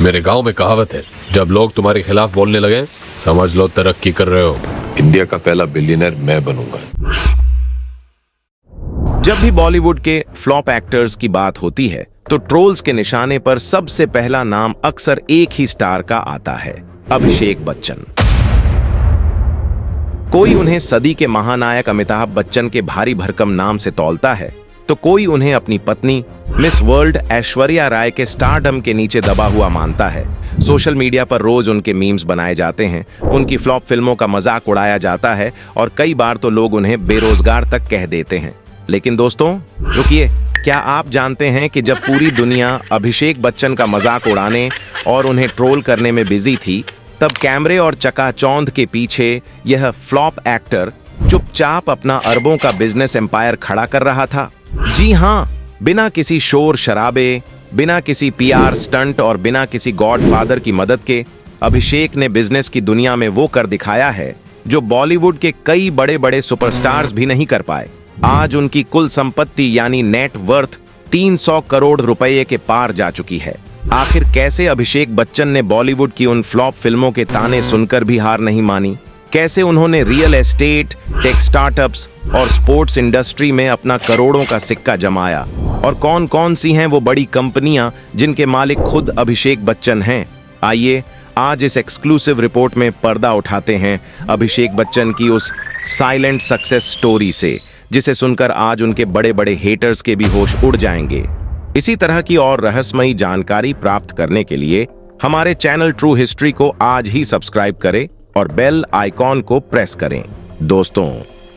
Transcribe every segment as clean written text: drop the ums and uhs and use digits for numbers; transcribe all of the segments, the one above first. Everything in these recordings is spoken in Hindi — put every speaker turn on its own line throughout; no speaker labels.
मेरे गांव में कहावत है, जब लोग तुम्हारे खिलाफ बोलने लगे समझ लो तरक्की कर रहे हो।
इंडिया का पहला बिलियनर मैं बनूंगा।
जब भी बॉलीवुड के फ्लॉप एक्टर्स की बात होती है तो ट्रोल्स के निशाने पर सबसे पहला नाम अक्सर एक ही स्टार का आता है, अभिषेक बच्चन। कोई उन्हें सदी के महानायक अमिताभ बच्चन के भारी भरकम नाम से तौलता है तो कोई उन्हें अपनी पत्नी मिस वर्ल्ड ऐश्वर्या राय के स्टारडम के नीचे दबा हुआ मानता है। सोशल मीडिया पर रोज उनके मीम्स बनाए जाते हैं, उनकी फ्लॉप फिल्मों का मजाक उड़ाया जाता है और कई बार तो लोग उन्हें बेरोजगार तक कह देते हैं। लेकिन दोस्तों रुकिए, क्या आप जानते हैं कि जब पूरी दुनिया अभिषेक बच्चन का मजाक उड़ाने और उन्हें ट्रोल करने में बिजी थी, तब कैमरे और चकाचौंध के पीछे यह फ्लॉप एक्टर चुपचाप अपना अरबों का बिजनेस एम्पायर खड़ा कर रहा था। जी हाँ, बिना किसी शोर शराबे, बिना किसी पीआर स्टंट और बिना किसी गॉडफादर की मदद के अभिषेक ने बिजनेस की दुनिया में वो कर दिखाया है जो बॉलीवुड के कई बड़े बड़े सुपरस्टार्स भी नहीं कर पाए। आज उनकी कुल संपत्ति यानी नेट वर्थ 300 करोड़ रुपए के पार जा चुकी है। आखिर कैसे अभिषेक बच्चन ने बॉलीवुड की उन फ्लॉप फिल्मों के ताने सुनकर भी हार नहीं मानी? कैसे उन्होंने रियल एस्टेट, टेक स्टार्टअप्स और स्पोर्ट्स इंडस्ट्री में अपना करोड़ों का सिक्का जमाया? और कौन कौन सी हैं वो बड़ी कंपनियां जिनके मालिक खुद अभिषेक बच्चन हैं? आइए आज इस एक्सक्लूसिव रिपोर्ट में पर्दा उठाते हैं अभिषेक बच्चन की उस साइलेंट सक्सेस स्टोरी से, जिसे सुनकर आज उनके बड़े बड़े हेटर्स के भी होश उड़ जाएंगे। इसी तरह की और रहस्यमयी जानकारी प्राप्त करने के लिए हमारे चैनल ट्रू हिस्ट्री को आज ही सब्सक्राइब करें और बेल आइकॉन को प्रेस करें। दोस्तों,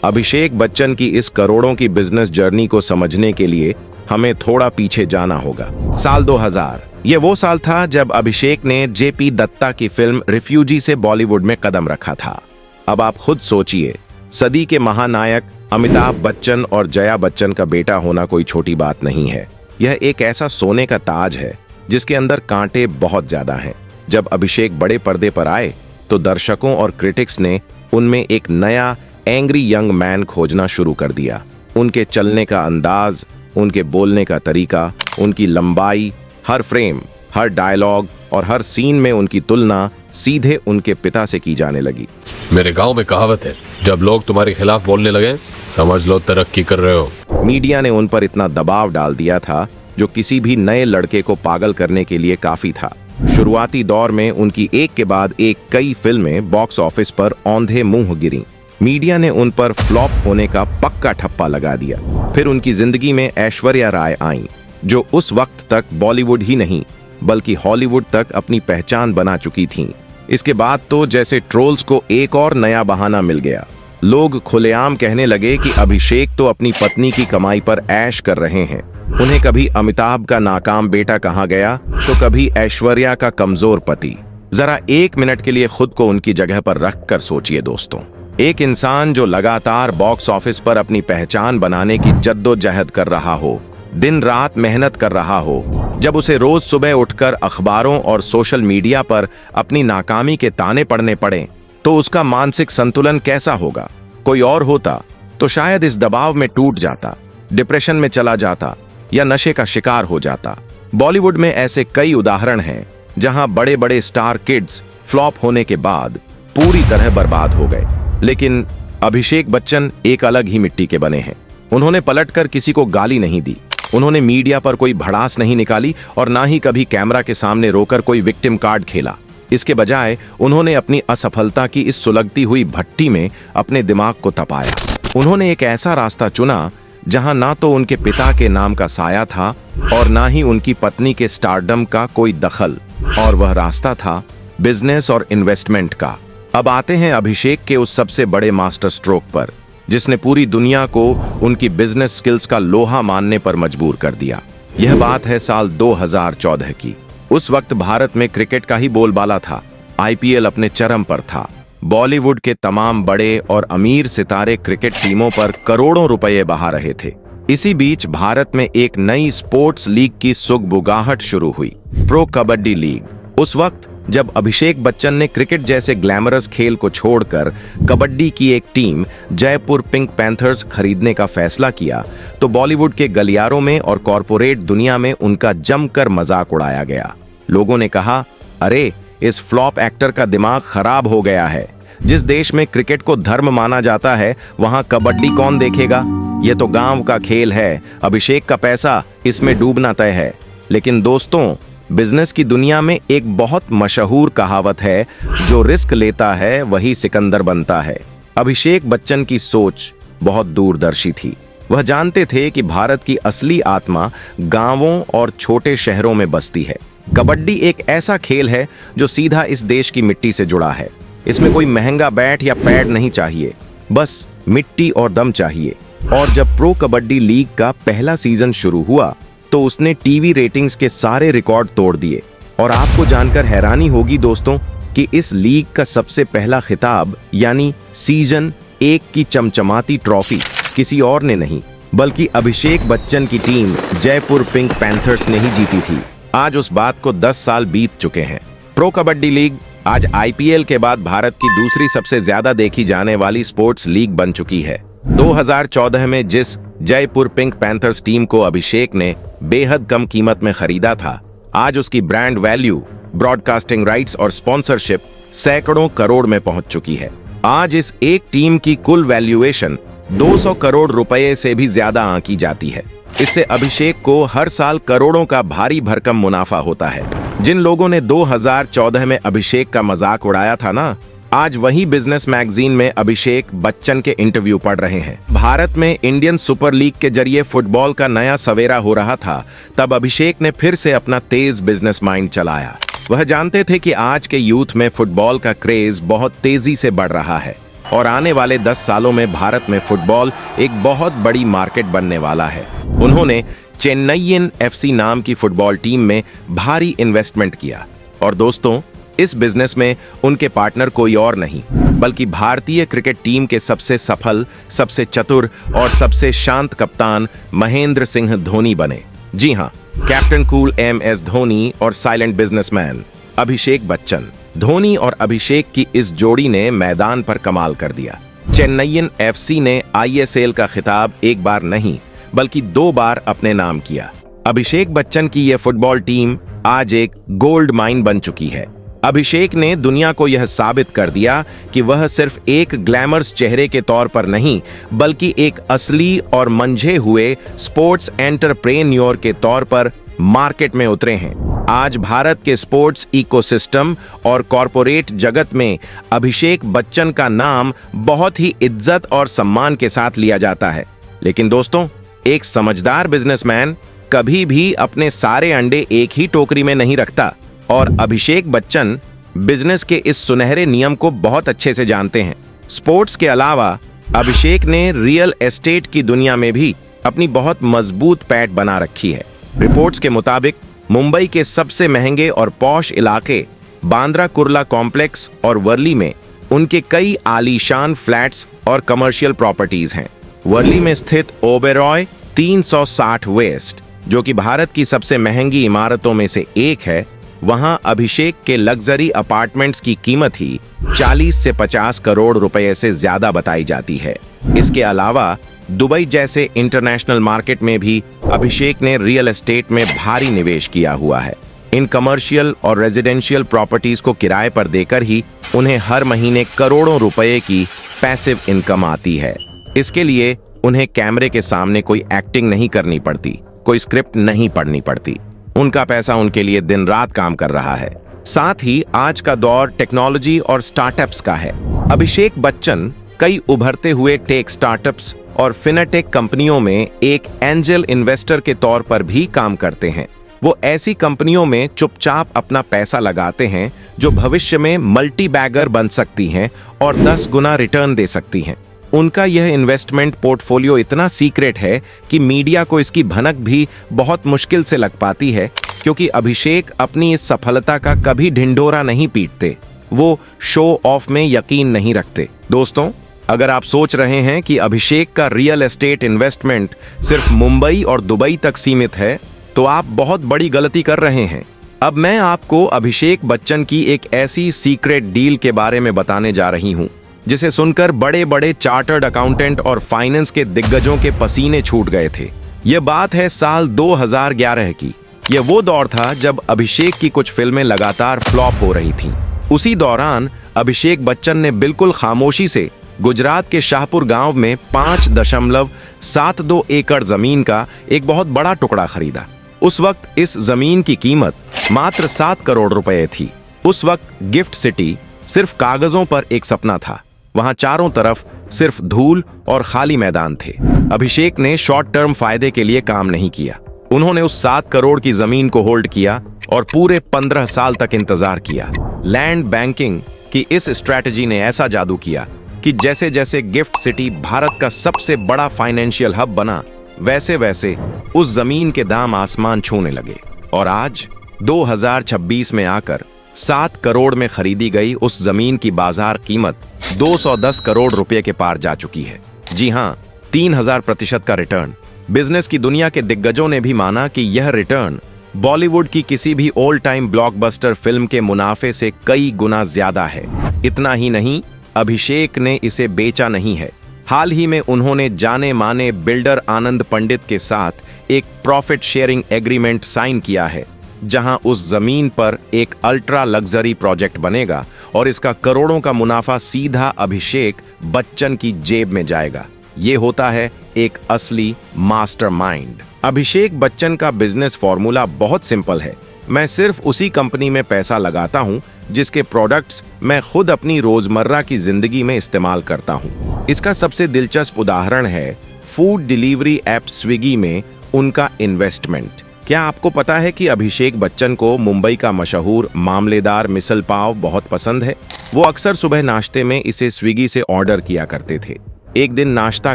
अभिषेक बच्चन की इस करोड़ों की बिजनेस जर्नी को समझने के लिए हमें थोड़ा पीछे जाना होगा। साल 2000 ये वो साल था जब अभिषेक ने जेपी दत्ता की फिल्म रिफ्यूजी से बॉलीवुड में कदम रखा था। अब आप खुद सोचिए, सदी के महानायक अमिताभ बच्चन और जया बच्चन का बेटा होना कोई छोटी बात नहीं है। यह एक ऐसा सोने का ताज है जिसके अंदर कांटे बहुत ज्यादा हैं। जब अभिषेक बड़े पर्दे पर आए तो दर्शकों और क्रिटिक्स ने उनमें एक नया एंग्री यंग मैन खोजना शुरू कर दिया। उनके चलने का अंदाज, उनके बोलने का तरीका, उनकी लंबाई, हर फ्रेम, हर डायलॉग और हर सीन में उनकी तुलना सीधे उनके पिता से की जाने लगी।
मेरे गांव में कहावत है, जब लोग तुम्हारे खिलाफ बोलने लगे समझ लो तरक्की कर रहे हो।
मीडिया ने उन पर इतना दबाव डाल दिया था जो किसी भी नए लड़के को पागल करने के लिए काफी था। शुरुआती दौर में उनकी एक के बाद एक कई फिल्में बॉक्स ऑफिस पर औंधे मुंह गिरी। मीडिया ने उन पर फ्लॉप होने का पक्का ठप्पा लगा दिया। फिर उनकी जिंदगी में ऐश्वर्या राय आईं, जो उस वक्त तक बॉलीवुड ही नहीं बल्कि हॉलीवुड तक अपनी पहचान बना चुकी थीं। इसके बाद तो जैसे ट्रोल्स को एक और नया बहाना मिल गया। लोग खुलेआम कहने लगे कि अभिषेक तो अपनी पत्नी की कमाई पर ऐश कर रहे हैं। उन्हें कभी अमिताभ का नाकाम बेटा कहा गया तो कभी ऐश्वर्या का कमजोर पति। जरा एक मिनट के लिए खुद को उनकी जगह पर रख कर सोचिए दोस्तों। एक इंसान जो लगातार बॉक्स ऑफिस पर अपनी पहचान बनाने की जद्दोजहद कर रहा हो, दिन रात मेहनत कर रहा हो, जब उसे रोज सुबह उठकर अखबारों और सोशल मीडिया पर अपनी नाकामी के ताने पड़ने पड़े, तो उसका मानसिक संतुलन कैसा होगा? कोई और होता तो शायद इस दबाव में टूट जाता, डिप्रेशन में चला जाता या नशे का शिकार हो जाता। बॉलीवुड में ऐसे कई उदाहरण हैं जहां बड़े बड़े स्टार किड्स फ्लॉप होने के बाद पूरी तरह बर्बाद हो गए। लेकिन अभिषेक बच्चन एक अलग ही मिट्टी के बने हैं। उन्होंने पलटकर किसी को गाली नहीं दी, उन्होंने मीडिया पर कोई भड़ास नहीं निकाली और ना ही कभी कैमरा के सामने रोकर कोई विक्टिम कार्ड खेला। इसके बजाय उन्होंने अपनी असफलता की इस सुलगती हुई भट्टी में अपने दिमाग को तपाया। उन्होंने एक ऐसा रास्ता चुना जहां ना तो उनके पिता के नाम का साया था और ना ही उनकी पत्नी के स्टारडम का कोई दखल, और वह रास्ता था बिजनेस और इन्वेस्टमेंट का। अब आते हैं अभिषेक के उस सबसे बड़े मास्टर स्ट्रोक पर जिसने पूरी दुनिया को उनकी बिजनेस स्किल्स का लोहा मानने पर मजबूर कर दिया। यह बात है साल 2014 की। उस वक्त भारत में क्रिकेट का ही बोलबाला था। आईपीएल अपने चरम पर था। बॉलीवुड के तमाम बड़े और अमीर सितारे क्रिकेट टीमों पर करोड़ों रुपए बहा रहे थे। इसी बीच भारत में एक नई स्पोर्ट्स लीग की सुगबुगाहट शुरू हुई, प्रो कबड्डी लीग। उस वक्त जब अभिषेक बच्चन ने क्रिकेट जैसे ग्लैमरस खेल को छोड़कर कबड्डी की एक टीम जयपुर पिंक पैंथर्स खरीदने का फैसला किया, तो बॉलीवुड के गलियारों में और कॉरपोरेट दुनिया में उनका जमकर मजाक उड़ाया गया। लोगों ने कहा, अरे, इस फ्लॉप एक्टर का दिमाग खराब हो गया है। जिस देश में क्रिकेट को धर्म माना जाता है, वहां कबड्डी कौन देखेगा? ये तो गांव का खेल है। अभिषेक का पैसा इसमें डूबना तय है। लेकिन दोस्तों, बिजनेस की दुनिया में एक बहुत मशहूर कहावत है, जो रिस्क लेता है वही सिकंदर बनता है। अभिषेक बच्चन की सोच बहुत दूरदर्शी थी। वह जानते थे कि भारत की असली आत्मा गांवों और छोटे शहरों में बसती है। कबड्डी एक ऐसा खेल है जो सीधा इस देश की मिट्टी से जुड़ा है। इसमें कोई महंगा बैट या पैड नहीं चाहिए, बस मिट्टी और दम चाहिए। और जब प्रो कबड्डी लीग का पहला सीजन शुरू हुआ तो उसने टीवी रेटिंग्स के सारे रिकॉर्ड तोड़ दिए। और आपको जानकर हैरानी होगी दोस्तों कि इस लीग का सबसे पहला खिताब यानी सीजन 1 की चमचमाती ट्रॉफी किसी और ने नहीं, बल्कि अभिषेक बच्चन की टीम जयपुर पिंक पैंथर्स ने ही जीती थी। आज उस बात को 10 साल बीत चुके हैं। प्रो कबड्डी लीग आज आईपीएल के बाद भारत की दूसरी सबसे ज्यादा देखी जाने वाली स्पोर्ट्स लीग बन चुकी है। 2014 में जिस जयपुर पिंक पैंथर्स टीम को अभिषेक ने बेहद कम कीमत में खरीदा था, आज उसकी ब्रांड वैल्यू, ब्रॉडकास्टिंग राइट्स और स्पॉन्सरशिप सैकड़ों करोड़ में पहुंच चुकी है। आज इस एक टीम की कुल वैल्यूएशन 200 करोड़ रुपए से भी ज्यादा आंकी जाती है। इससे अभिषेक को हर साल करोड़ों का भारी भरकम मुनाफा होता है। जिन लोगों ने 2014 में अभिषेक का मजाक उड़ाया था ना, आज वही बिजनेस मैगजीन में अभिषेक बच्चन के इंटरव्यू पढ़ रहे हैं। भारत में इंडियन सुपर लीग के जरिए फुटबॉल का नया सवेरा हो रहा था, तब अभिषेक ने फिर से अपना तेज बिजनेस माइंड चलाया। वह जानते थे कि आज के यूथ में फुटबॉल का क्रेज बहुत तेजी से बढ़ रहा है और आने वाले 10 सालों में भारत में फुटबॉल एक बहुत बड़ी मार्केट बनने वाला है। उन्होंने चेन्नईयन एफसी नाम की फुटबॉल टीम में भारी इन्वेस्टमेंट किया। और दोस्तों, इस बिजनेस में उनके पार्टनर कोई और नहीं बल्कि भारतीय क्रिकेट टीम के सबसे सफल, सबसे चतुर और सबसे शांत कप्तान महेंद्र सिंह धोनी बने। जी हाँ, कैप्टन कूल MS धोनी और साइलेंट बिजनेसमैन अभिषेक बच्चन। धोनी और अभिषेक की इस जोड़ी ने मैदान पर कमाल कर दिया। चेन्नईयन एफसी ने ISL का खिताब एक बार नहीं बल्कि 2 बार अपने नाम किया। अभिषेक बच्चन की यह फुटबॉल टीम आज एक गोल्ड माइन बन चुकी है। अभिषेक ने दुनिया को यह साबित कर दिया कि वह सिर्फ एक ग्लैमरस चेहरे के तौर पर नहीं बल्कि एक असली और मंझे हुए स्पोर्ट्स एंटरप्रेन्योर के तौर पर मार्केट में उतरे हैं। आज भारत के स्पोर्ट्स इकोसिस्टम और कॉरपोरेट जगत में अभिषेक बच्चन का नाम बहुत ही इज्जत और सम्मान के साथ लिया जाता है। लेकिन दोस्तों, एक समझदार बिजनेसमैन कभी भी अपने सारे अंडे एक ही टोकरी में नहीं रखता और अभिषेक बच्चन बिजनेस के इस सुनहरे नियम को बहुत अच्छे से जानते हैं। स्पोर्ट्स के अलावा अभिषेक ने रियल एस्टेट की दुनिया में भी अपनी बहुत मजबूत पैठ बना रखी है। रिपोर्ट्स के मुताबिक मुंबई के सबसे महंगे और पॉश इलाके बांद्रा कुर्ला कॉम्प्लेक्स और वर्ली में उनके कई आलीशान फ्लैट्स और कमर्शियल प्रॉपर्टीज हैं। वर्ली में स्थित ओबेरॉय 360 वेस्ट, जो कि भारत की सबसे महंगी इमारतों में से एक है, वहां अभिषेक के लग्जरी अपार्टमेंट्स की कीमत ही 40 से 50 करोड़ रुपए से ज्यादा बताई जाती है। इसके अलावा दुबई जैसे इंटरनेशनल मार्केट में भी अभिषेक ने रियल एस्टेट में भारी निवेश किया हुआ है। इन कमर्शियल और रेजिडेंशियल प्रॉपर्टीज को किराए पर देकर ही उन्हें हर महीने करोड़ों रुपए की पैसिव इनकम आती है। इसके लिए उन्हें कैमरे के सामने कोई एक्टिंग नहीं करनी पड़ती, कोई स्क्रिप्ट नहीं पढ़नी पड़ती। उनका पैसा उनके लिए दिन रात काम कर रहा है। साथ ही आज का दौर टेक्नोलॉजी और स्टार्टअप्स का है। अभिषेक बच्चन कई उभरते हुए टेक स्टार्टअप्स और फिनटेक कंपनियों में एक एंजल इन्वेस्टर के तौर पर भी काम करते हैं। वो ऐसी कंपनियों में चुपचाप अपना पैसा लगाते हैं जो भविष्य में मल्टी बैगर बन सकती हैं और 10 गुना रिटर्न दे सकती हैं। उनका यह इन्वेस्टमेंट पोर्टफोलियो इतना सीक्रेट है कि मीडिया को इसकी भनक भी बहुत मुश्किल से लग पाती है, क्योंकि अभिषेक अपनी इस सफलता का कभी ढिंढोरा नहीं पीटते। वो शो ऑफ में यकीन नहीं रखते। दोस्तों, अगर आप सोच रहे हैं कि अभिषेक का रियल एस्टेट इन्वेस्टमेंट सिर्फ मुंबई और दुबई तक सीमित है, तो आप बहुत बड़ी गलती कर रहे हैं। अब मैं आपको अभिषेक बच्चन की एक ऐसी सीक्रेट डील के बारे में बताने जा रही हूं जिसे सुनकर बड़े बड़े चार्टर्ड अकाउंटेंट और फाइनेंस के दिग्गजों के पसीने छूट गए थे। यह बात है साल 2011 की। यह वो दौर था जब अभिषेक की कुछ फिल्में लगातार फ्लॉप हो रही थीं। उसी दौरान अभिषेक बच्चन ने बिल्कुल खामोशी से गुजरात के शाहपुर गांव में 5.72 एकड़ जमीन का एक बहुत बड़ा टुकड़ा खरीदा। उस वक्त इस जमीन की कीमत मात्र 7 करोड़ रुपए थी। उस वक्त गिफ्ट सिटी सिर्फ कागजों पर एक सपना था। वहां चारों तरफ सिर्फ धूल और खाली मैदान थे। अभिषेक ने शॉर्ट टर्म फायदे के लिए काम नहीं किया। उन्होंने उस 7 करोड़ की जमीन को होल्ड किया और पूरे 15 साल तक इंतजार किया। लैंड बैंकिंग की इस स्ट्रैटेजी ने ऐसा जादू किया कि जैसे जैसे गिफ्ट सिटी भारत का सबसे बड़ा फाइनेंशियल हब बना, वैसे वैसे उस जमीन के दाम आसमान छूने लगे। और आज 2026 में आकर 7 करोड़ में खरीदी गई उस जमीन की बाजार कीमत 210 करोड़ रुपए के पार जा चुकी है। जी हां, 3000% का रिटर्न। बिजनेस की दुनिया के दिग्गजों ने भी माना कि यह रिटर्न बॉलीवुड की किसी भी ऑल टाइम ब्लॉकबस्टर फिल्म के मुनाफे से कई गुना ज्यादा है। इतना ही नहीं, अभिषेक ने इसे बेचा नहीं है। हाल ही में उन्होंने जाने माने बिल्डर आनंद पंडित के साथ एक प्रॉफिट शेयरिंग एग्रीमेंट साइन किया है, जहां उस जमीन पर एक अल्ट्रा लग्जरी प्रोजेक्ट बनेगा और इसका करोड़ों का मुनाफा सीधा अभिषेक बच्चन की जेब में जाएगा। ये होता है एक असली मास्टरमाइंड। अभिषेक बच्चन का बिजनेस फॉर्मूला बहुत सिंपल है। मैं सिर्फ उसी कंपनी में पैसा लगाता हूं जिसके प्रोडक्ट्स मैं खुद अपनी रोजमर्रा की जिंदगी में इस्तेमाल करता हूं। इसका सबसे दिलचस्प उदाहरण है फूड डिलीवरी ऐप स्विगी में उनका इन्वेस्टमेंट। क्या आपको पता है कि अभिषेक बच्चन को मुंबई का मशहूर मामलेदार मिसल पाव बहुत पसंद है? वो अक्सर सुबह नाश्ते में इसे स्विगी से ऑर्डर किया करते थे। एक दिन नाश्ता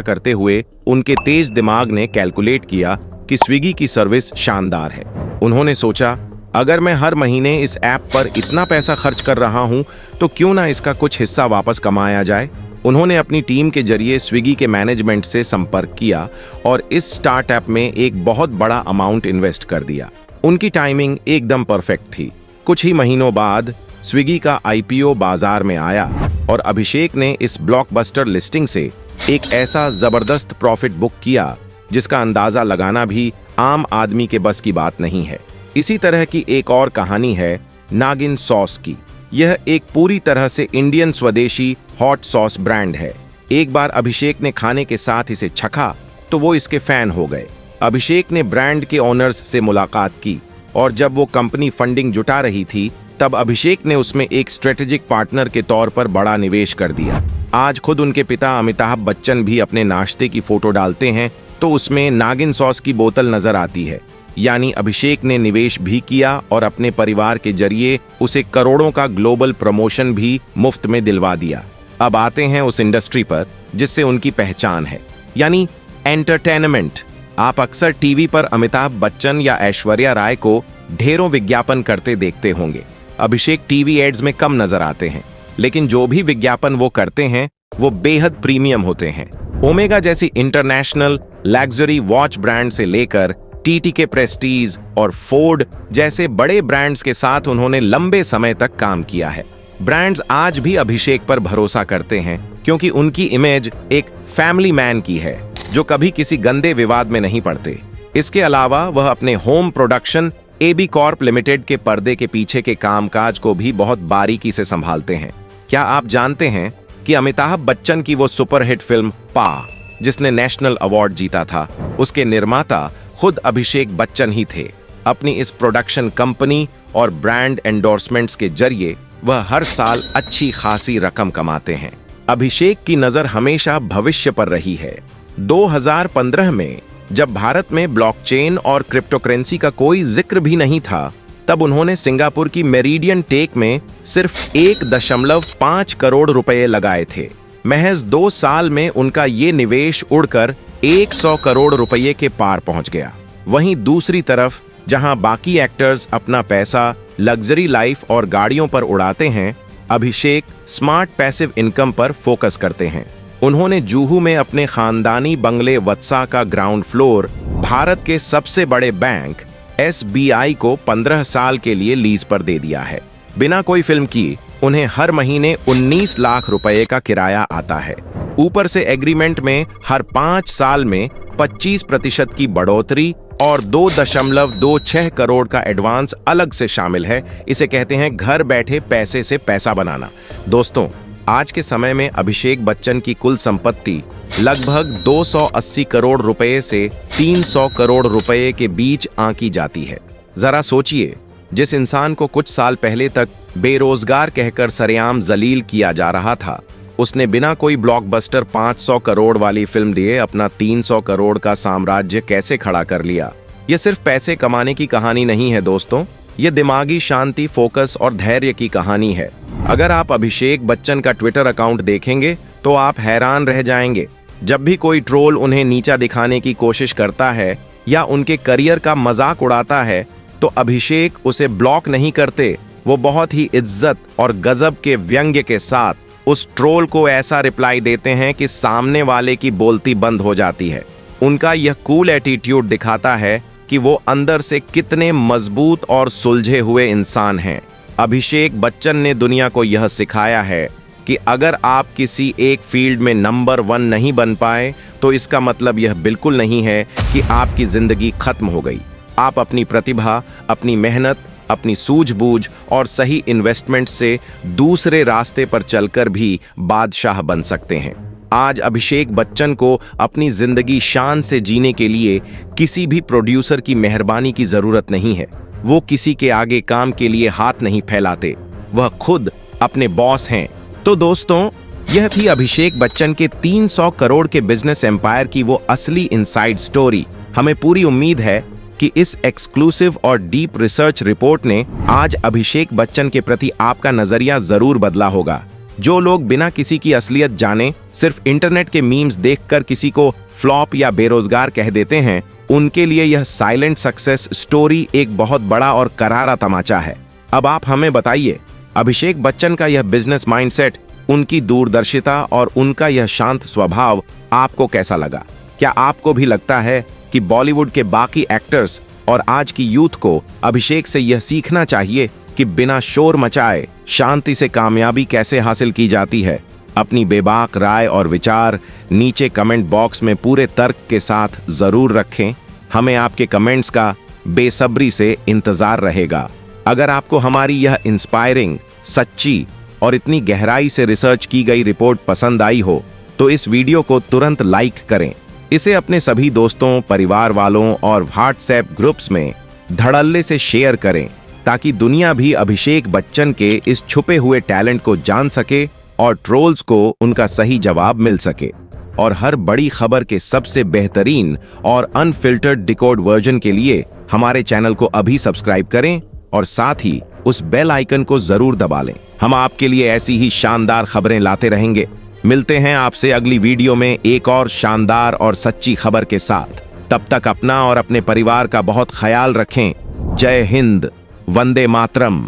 करते हुए उनके तेज दिमाग ने कैलकुलेट किया कि स्विगी की सर्विस शानदार है। उन्होंने सोचा, अगर मैं हर महीने इस ऐप पर इतना पैसा खर्च कर रहा हूं तो क्यों ना इसका कुछ हिस्सा वापस कमाया जाए। उन्होंने अपनी टीम के जरिए स्विगी के मैनेजमेंट से संपर्क किया और इस स्टार्टअप में एक बहुत बड़ा अमाउंट इन्वेस्ट कर दिया। उनकी टाइमिंग एकदम परफेक्ट थी। कुछ ही महीनों बाद स्विगी का आईपीओ बाजार में आया और अभिषेक ने इस ब्लॉकबस्टर लिस्टिंग से एक ऐसा जबरदस्त प्रॉफिट बुक किया जिसका अंदाजा लगाना भी आम आदमी के बस की बात नहीं है। इसी तरह की एक और कहानी है नागिन सॉस की। यह एक पूरी तरह से इंडियन स्वदेशी हॉट सॉस ब्रांड है। एक बार अभिषेक ने खाने के साथ इसे चखा तो वो इसके फैन हो गए। अभिषेक ने ब्रांड के ओनर्स से मुलाकात की और जब वो कंपनी फंडिंग जुटा रही थी तब अभिषेक ने उसमें एक स्ट्रेटेजिक पार्टनर के तौर पर बड़ा निवेश कर दिया। आज खुद उनके पिता अमिताभ बच्चन भी अपने नाश्ते की फोटो डालते हैं तो उसमें नागिन सॉस की बोतल नजर आती है। यानी अभिषेक ने निवेश भी किया और अपने परिवार के जरिए उसे करोड़ों का ग्लोबल प्रमोशन भी मुफ्त में दिलवा दिया। अब आते हैं उस इंडस्ट्री पर जिससे उनकी पहचान है, यानी एंटरटेनमेंट। आप अक्सर टीवी पर अमिताभ बच्चन या ऐश्वर्या राय को ढेरों विज्ञापन करते देखते होंगे। अभिषेक टीवी एड्स में कम नजर आते हैं, लेकिन जो भी विज्ञापन वो करते हैं वो बेहद प्रीमियम होते हैं। ओमेगा जैसी इंटरनेशनल लग्जरी वॉच ब्रांड से लेकर टीटीके प्रेस्टीज और फोर्ड जैसे बड़े ब्रांड्स के साथ उन्होंने लंबे समय तक काम किया है। ब्रांड्स आज भी अभिषेक पर भरोसा करते हैं क्योंकि उनकी इमेज एक फैमिली मैन की है जो कभी किसी गंदे विवाद में नहीं पड़ते। इसके अलावा वह अपने home production AB corp limited के पर्दे के पीछे के कामकाज को भी बहुत बारीकी से संभालते हैं। क्या आप जानते हैं कि अमिताभ बच्चन की वो सुपरहिट फिल्म पा, जिसने नेशनल अवार्ड जीता था, उसके निर्माता खुद अभिषेक बच्चन ही थे। अपनी इस प्रोडक्शन कंपनी और ब्रांड एंडोर्समेंट्स के जरिए वह हर साल अच्छी खासी रकम कमाते हैं। अभिषेक की नजर हमेशा भविष्य पर रही है। 2015 में जब भारत में ब्लॉकचेन और क्रिप्टोकरेंसी का कोई जिक्र भी नहीं था, तब उन्होंने सिंगापुर की मेरिडियन टेक में सिर्फ 1.5 करोड़ रुपए लगाए थे। महज 2 साल में उनका ये निवेश उड़कर 100 करोड़ रुपए के पार पहुंच गया। वहीं दूसरी तरफ जहां बाकी एक्टर्स अपना पैसा लग्जरी लाइफ और गाड़ियों पर उड़ाते हैं, अभिषेक स्मार्ट पैसिव इनकम पर फोकस करते हैं। उन्होंने जुहू में अपने खानदानी बंगले वत्सा का ग्राउंड फ्लोर भारत के सबसे बड़े बैंक SBI को 15 साल के लिए लीज पर दे दिया है। बिना कोई फिल्म की उन्हें हर महीने 19 लाख रुपए का किराया आता है। ऊपर से एग्रीमेंट में हर 5 साल में 25% की बढ़ोतरी और 2.26 करोड़ का एडवांस अलग से शामिल है। इसे कहते हैं घर बैठे पैसे से पैसा बनाना। दोस्तों, आज के समय में अभिषेक बच्चन की कुल संपत्ति लगभग 280 करोड़ रुपए से 300 करोड़ रुपए के बीच आंकी जाती है। जरा सोचिए, जिस इंसान को कुछ साल पहले तक बेरोजगार कहकर सरेआम जलील किया जा रहा था, उसने बिना कोई ब्लॉकबस्टर 500 करोड़ वाली फिल्म दिए अपना 300 करोड़ का साम्राज्य कैसे खड़ा कर लिया। यह सिर्फ पैसे कमाने की कहानी नहीं है दोस्तों, ये दिमागी शांति, फोकस और धैर्य की कहानी है। अगर आप अभिषेक बच्चन का ट्विटर अकाउंट देखेंगे तो आप हैरान रह जाएंगे। जब भी कोई ट्रोल उन्हें नीचा दिखाने की कोशिश करता है या उनके करियर का मजाक उड़ाता है तो अभिषेक उसे ब्लॉक नहीं करते। वो बहुत ही इज्जत और गजब के व्यंग्य के साथ उस ट्रोल को ऐसा रिप्लाई देते हैं कि सामने वाले की बोलती बंद हो जाती है। उनका यह कूल एटीट्यूड दिखाता है कि वो अंदर से कितने मजबूत और सुलझे हुए इंसान हैं। अभिषेक बच्चन ने दुनिया को यह सिखाया है कि अगर आप किसी एक फील्ड में नंबर 1 नहीं बन पाए तो इसका मतलब यह बिल्कुल नहीं है कि आपकी जिंदगी खत्म हो गई। आप अपनी प्रतिभा, अपनी मेहनत, अपनी सूझबूझ और सही इन्वेस्टमेंट से दूसरे रास्ते पर चलकर भी बादशाह बन सकते हैं। आज अभिषेक बच्चन को अपनी जिंदगी शान से जीने के लिए किसी भी प्रोड्यूसर की मेहरबानी की जरूरत नहीं है। वो किसी के आगे काम के लिए हाथ नहीं फैलाते, वह खुद अपने बॉस हैं। तो दोस्तों, यह थी अभिषेक बच्चन के 300 करोड़ के बिजनेस एम्पायर की वो असली इनसाइड स्टोरी। हमें पूरी उम्मीद है कि इस एक्सक्लूसिव और डीप रिसर्च रिपोर्ट ने आज अभिषेक बच्चन के प्रति आपका नजरिया जरूर बदला होगा। जो लोग बिना किसी की असलियत जाने सिर्फ इंटरनेट के मीम्स देखकर किसी को फ्लॉप या बेरोजगार कह देते हैं, उनके लिए यह साइलेंट सक्सेस स्टोरी एक बहुत बड़ा और करारा तमाचा है। अब आप हमें बताइए, अभिषेक बच्चन का यह बिजनेस माइंडसेट, उनकी दूरदर्शिता और उनका यह शांत स्वभाव आपको कैसा लगा? क्या आपको भी लगता है कि बॉलीवुड के बाकी एक्टर्स और आज की यूथ को अभिषेक से यह सीखना चाहिए कि बिना शोर मचाए शांति से कामयाबी कैसे हासिल की जाती है? अपनी बेबाक राय और विचार नीचे कमेंट बॉक्स में पूरे तर्क के साथ जरूर रखें। हमें आपके कमेंट्स का बेसब्री से इंतजार रहेगा। अगर आपको हमारी यह इंस्पायरिंग, सच्ची और इतनी गहराई से रिसर्च की गई रिपोर्ट पसंद आई हो तो इस वीडियो को तुरंत लाइक करें। इसे अपने सभी दोस्तों, परिवार वालों और व्हाट्सएप ग्रुप्स में धड़ल्ले से शेयर करें ताकि दुनिया भी अभिषेक बच्चन के इस छुपे हुए टैलेंट को जान सके और ट्रोल्स को उनका सही जवाब मिल सके। और हर बड़ी खबर के सबसे बेहतरीन और अनफिल्टर्ड डिकोड वर्जन के लिए हमारे चैनल को अभी सब्सक्राइब करें और साथ ही उस बेल आइकन को जरूर दबा लें। हम आपके लिए ऐसी ही शानदार खबरें लाते रहेंगे। मिलते हैं आपसे अगली वीडियो में एक और शानदार और सच्ची खबर के साथ। तब तक अपना और अपने परिवार का बहुत ख्याल रखें। जय हिंद, वंदे मातरम।